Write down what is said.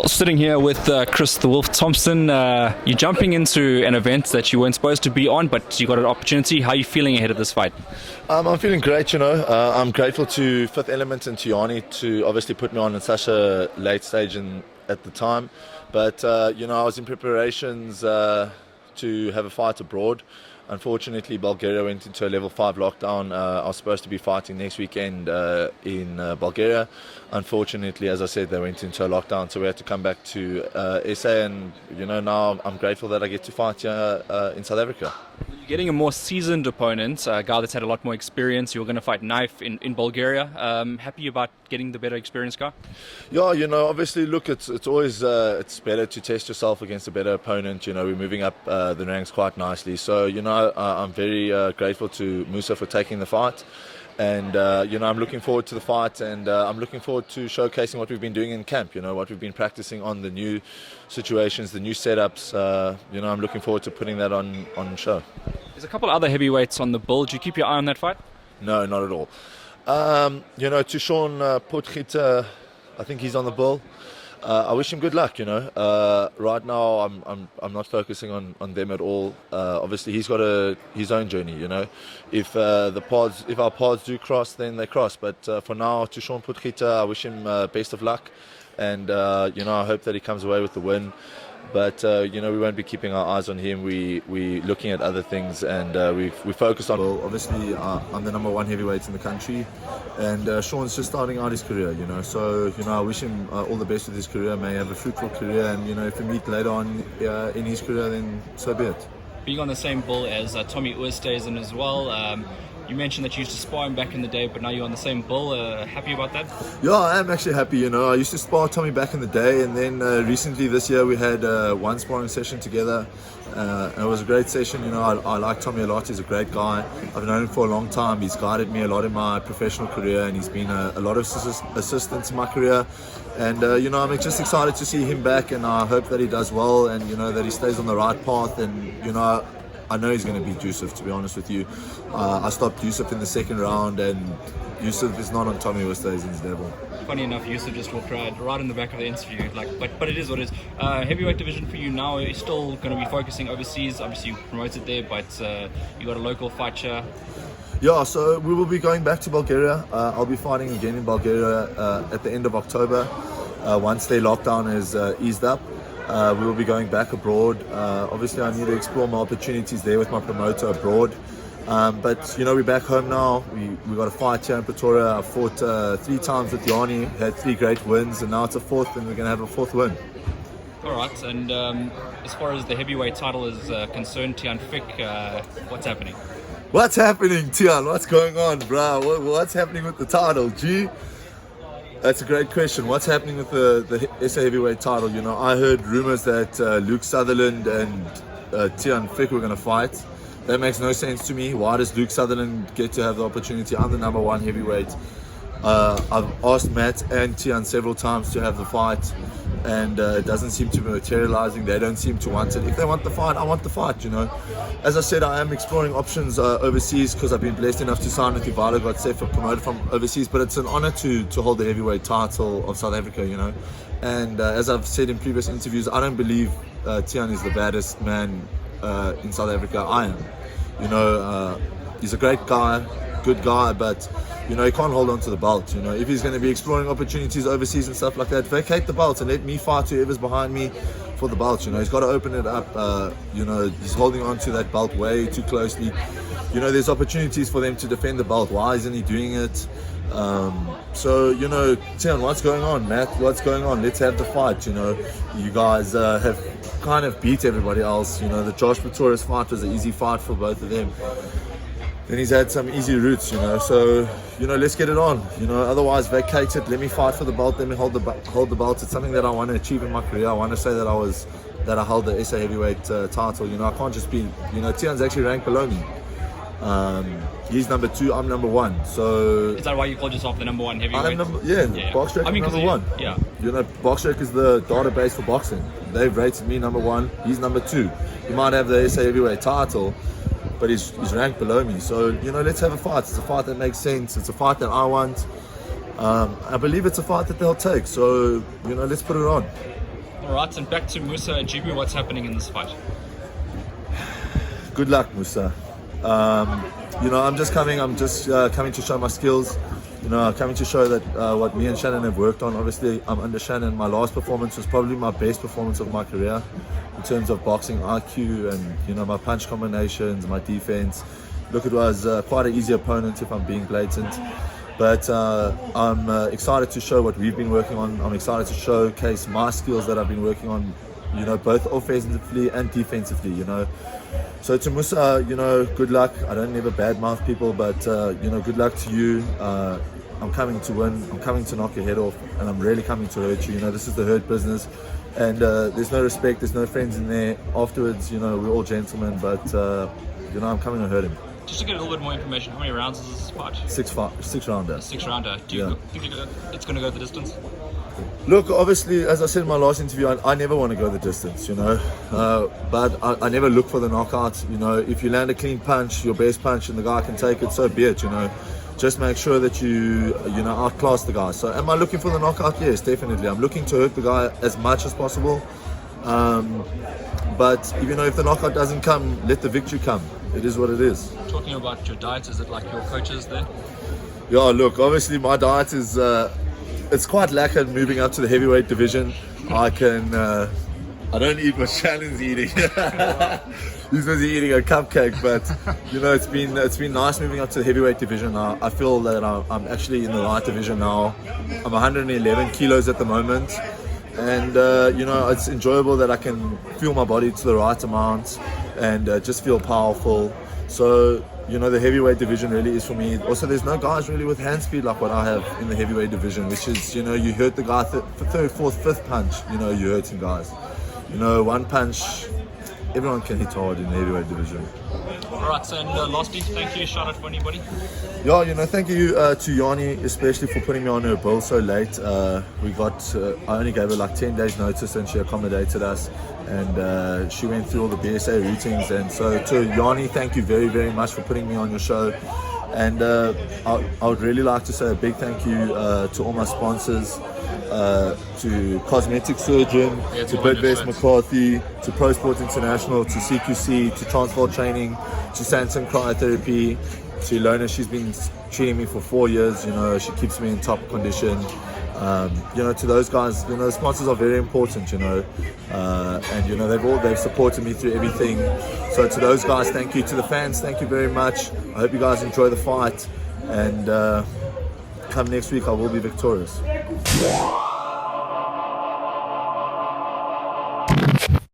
Well, sitting here with Chris the Wolf Thompson, you're jumping into an event that you weren't supposed to be on, but you got an opportunity. How are you feeling ahead of this fight? I'm feeling great, I'm grateful to Fifth Element and to Yanni to obviously put me on in such a late stage at the time. But, I was in preparations to have a fight abroad. Unfortunately, Bulgaria went into a level 5 lockdown. I was supposed to be fighting next weekend in Bulgaria. Unfortunately, as I said, they went into a lockdown, so we had to come back to SA. And now I'm grateful that I get to fight here in South Africa. You're getting a more seasoned opponent, a guy that's had a lot more experience. You're going to fight Knife in Bulgaria. Happy about getting the better experience guy? Yeah, obviously, look, it's always it's better to test yourself against a better opponent. We're moving up the ranks quite nicely. So, I'm very grateful to Mussa for taking the fight. And, I'm looking forward to the fight, and I'm looking forward to showcasing what we've been doing in camp, what we've been practicing on, the new situations, the new setups. I'm looking forward to putting that on show. There's a couple other heavyweights on the bill. Do you keep your eye on that fight? No, not at all. Tushon Potgieter, I think he's on the bill. I wish him good luck. Right now I'm not focusing on them at all. Obviously he's got his own journey. If our paths do cross, then they cross. But for now, Tushon Potgieter, I wish him best of luck, and I hope that he comes away with the win. But we won't be keeping our eyes on him. We looking at other things, and we focused on. Well, obviously, I'm the number one heavyweight in the country, and Sean's just starting out his career. So I wish him all the best with his career. May he have a fruitful career, and if we meet later on in his career, then so be it. Being on the same bill as Tommy Oosthuizen as well. You mentioned that you used to spar him back in the day, but now you're on the same bill. Happy about that? Yeah, I am actually happy. I used to spar Tommy back in the day, and then recently this year we had one sparring session together. And it was a great session. I like Tommy a lot. He's a great guy. I've known him for a long time. He's guided me a lot in my professional career, and he's been a lot of assistance in my career. And I'm just excited to see him back, and I hope that he does well, and that he stays on the right path. And I know he's going to beat Yusuf, to be honest with you. I stopped Yusuf in the second round, and Yusuf is not on Tommy Oosthuizen's level. Funny enough, Yusuf just walked right in the back of the interview. But it is what it is. Heavyweight division for you now. You're still going to be focusing overseas. Obviously, you promoted there, but you got a local fight here. Yeah, so we will be going back to Bulgaria. I'll be fighting again in Bulgaria at the end of October, once their lockdown is eased up. We will be going back abroad. Obviously, I need to explore my opportunities there with my promoter abroad. But we're back home now. We got a fight here in Pretoria. I fought 3 times with Yanni, had 3 great wins, and now it's a 4th, and we're going to have a 4th win. All right, and as far as the heavyweight title is concerned, Tian Fick, what's happening? What's happening, Tian? What's going on, bro? What's happening with the title? Gee, that's a great question. What's happening with the SA heavyweight title? I heard rumors that Luke Sutherland and Tian Fick were going to fight. That makes no sense to me. Why does Luke Sutherland get to have the opportunity? I'm the number 1 heavyweight. I've asked Matt and Tian several times to have the fight, and it doesn't seem to be materializing. They don't seem to want it. If they want the fight, I want the fight. As I said, I am exploring options overseas, because I've been blessed enough to sign with Ivalo, got safe for promoted from overseas. But it's an honor to hold the heavyweight title of South Africa. And as I've said in previous interviews, I don't believe Tian is the baddest man in South Africa. I am. He's a great guy, good guy, but he can't hold on to the belt. If he's going to be exploring opportunities overseas and stuff like that, vacate the belt and let me fight whoever's behind me for the belt. He's got to open it up. He's holding on to that belt way too closely. There's opportunities for them to defend the belt. Why isn't he doing it? Tian, what's going on, Matt? What's going on? Let's have the fight. You guys have kind of beat everybody else. The Josh Pretorius fight was an easy fight for both of them. Then he's had some easy routes, so let's get it on. Otherwise vacate it. Let me fight for the belt. Let me hold the belt. It's something that I want to achieve in my career. I want to say that I held the SA heavyweight title. I can't just be. Tian's actually ranked below me. He's number 2. I'm number 1. So is that why you called yourself the number 1 heavyweight? Boxrec number 1. Yeah. Boxrec is the database for boxing. They've rated me number 1. He's number 2. He might have the SA heavyweight title, but he's ranked below me. So let's have a fight. It's a fight that makes sense. It's a fight that I want. I believe it's a fight that they'll take. So let's put it on. Alright, and back to Mussa Ajibu. What's happening in this fight? Good luck, Musa. I'm just coming to show my skills. Coming to show that what me and Shannon have worked on. Obviously, I'm under Shannon. My last performance was probably my best performance of my career in terms of boxing IQ and my punch combinations, my defense. Look, it was quite an easy opponent if I'm being blatant. But I'm excited to show what we've been working on. I'm excited to showcase my skills that I've been working on, both offensively and defensively, So to Musa, good luck. I don't never badmouth people, but, good luck to you. I'm coming to win. I'm coming to knock your head off, and I'm really coming to hurt you. This is the hurt business. And there's no respect, there's no friends in there. Afterwards, we're all gentlemen, but, I'm coming to hurt him. Just to get a little bit more information, how many rounds is this fight? Six rounder. 6 rounder. Do you think it's going to go the distance? Look, obviously, as I said in my last interview, I never want to go the distance, but I never look for the knockout. If you land a clean punch, your best punch, and the guy can take it, so be it, Just make sure that you outclass the guy. So am I looking for the knockout? Yes, definitely. I'm looking to hurt the guy as much as possible. But if the knockout doesn't come, let the victory come. It is what it is. Talking about your diet, is it like your coaches there? Yeah, look, obviously my diet is it's quite lacquered moving up to the heavyweight division. I don't eat what Shannon's eating. He's busy eating a cupcake, but it's been nice moving up to the heavyweight division. I feel that I'm actually in the right division now. I'm 111 kilos at the moment, and it's enjoyable that I can feel my body to the right amount and just feel powerful. So the heavyweight division really is for me. Also, there's no guys really with hand speed like what I have in the heavyweight division, which is, you hurt the guy for third, fourth, fifth punch, you're hurting guys. One punch, everyone can hit hard in the heavyweight division. Alright, so and lastly, thank you. Shout out for anybody. Yeah, thank you to Yanni, especially for putting me on her bill so late. I only gave her like 10 days notice and she accommodated us. And she went through all the BSA routines, and so to Yanni, thank you very, very much for putting me on your show. And I would really like to say a big thank you to all my sponsors, to Cosmetic Surgeon, to Bidvest McCarthy, to Pro Sport International, to CQC, to Transvaal Training, to Sanson Cryotherapy, to Lona. She's been treating me for 4 years. She keeps me in top condition. To those guys, sponsors are very important, and they've supported me through everything. So to those guys, thank you. To the fans, thank you very much. I hope you guys enjoy the fight, and come next week I will be victorious.